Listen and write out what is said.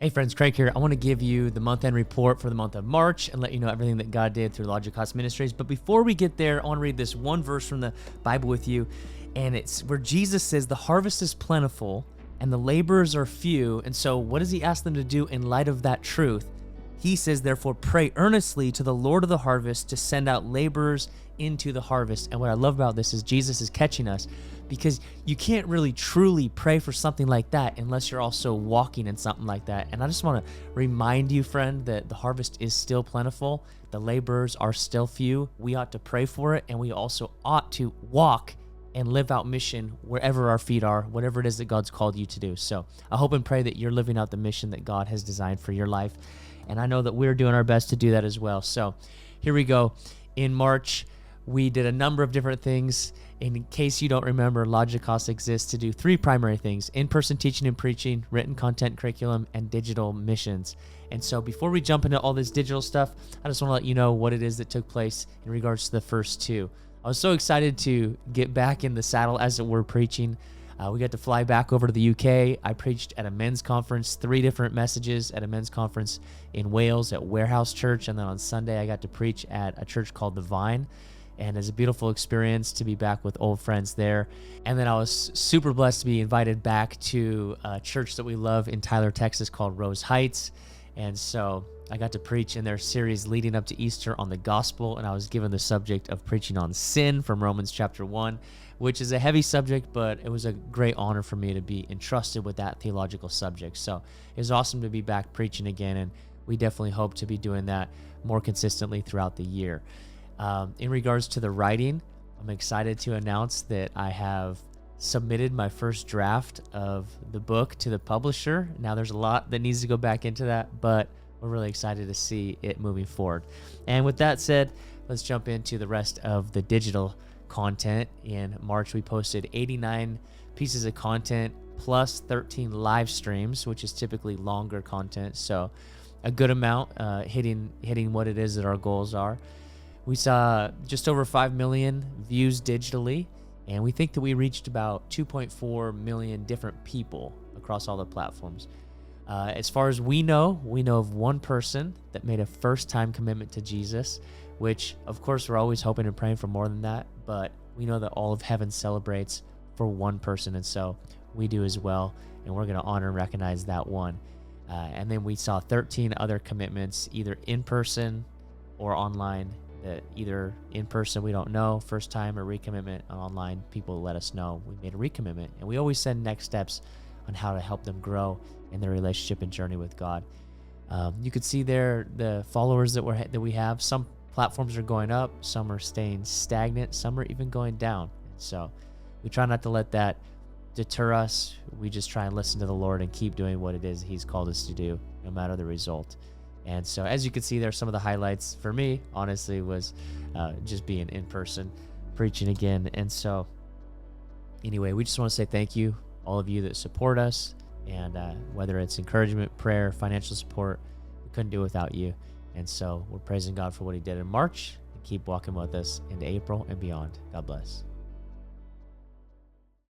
Hey friends, Craig here. I want to give you the month-end report for the month of March and let you know everything that God did through Logikos Ministries. But before we get there, I want to read this one verse from the Bible with you, and it's where Jesus says, the harvest is plentiful and the laborers are few. And so what does he ask them to do in light of that truth? He says, therefore, pray earnestly to the Lord of the harvest to send out laborers into the harvest. And what I love about this is Jesus is catching us, because you can't really truly pray for something like that unless you're also walking in something like that. And I just want to remind you, friend, that the harvest is still plentiful. The laborers are still few. We ought to pray for it, and we also ought to walk and live out mission wherever our feet are, whatever it is that God's called you to do. So I hope and pray that you're living out the mission that God has designed for your life. And I know that we're doing our best to do that as well. So here we go. In March, we did a number of different things. In case you don't remember, Logikos exists to do three primary things: in-person teaching and preaching, written content curriculum, and digital missions. And so before we jump into all this digital stuff, I just want to let you know what it is that took place in regards to the first two. I was so excited to get back in the saddle, as it were, preaching. We got to fly back over to the UK. I preached at a men's conference, 3 different messages at a men's conference in Wales at Warehouse Church. And then on Sunday, I got to preach at a church called The Vine. And it's a beautiful experience to be back with old friends there. And then I was super blessed to be invited back to a church that we love in Tyler, Texas called Rose Heights. And so I got to preach in their series leading up to Easter on the gospel. And I was given the subject of preaching on sin from Romans chapter 1, which is a heavy subject, but it was a great honor for me to be entrusted with that theological subject. So it was awesome to be back preaching again. And we definitely hope to be doing that more consistently throughout the year. In regards to the writing, I'm excited to announce that I have submitted my first draft of the book to the publisher. Now there's a lot that needs to go back into that, but we're really excited to see it moving forward. And with that said, let's jump into the rest of the digital content. In March, we posted 89 pieces of content plus 13 live streams, which is typically longer content. So a good amount, hitting what it is that our goals are. We saw just over 5 million views digitally, and we think that we reached about 2.4 million different people across all the platforms. As far as we know of one person that made a first-time commitment to Jesus, which, of course, we're always hoping and praying for more than that, but we know that all of heaven celebrates for one person, and so we do as well, and we're going to honor and recognize that one. And then we saw 13 other commitments, either in person or online. Either in person, we don't know, first time, or recommitment. Online, people let us know we made a recommitment, and we always send next steps on how to help them grow in their relationship and journey with God. You could see there the followers that we have. Some platforms are going up, some are staying stagnant, some are even going down. So we try not to let that deter us. We just try and listen to the Lord and keep doing what it is He's called us to do, no matter the result. And so, as you can see there, some of the highlights for me, honestly, was just being in person, preaching again. And so, anyway, we just want to say thank you, all of you that support us. And whether it's encouragement, prayer, financial support, we couldn't do it without you. And so, we're praising God for what He did in March, and keep walking with us into April and beyond. God bless.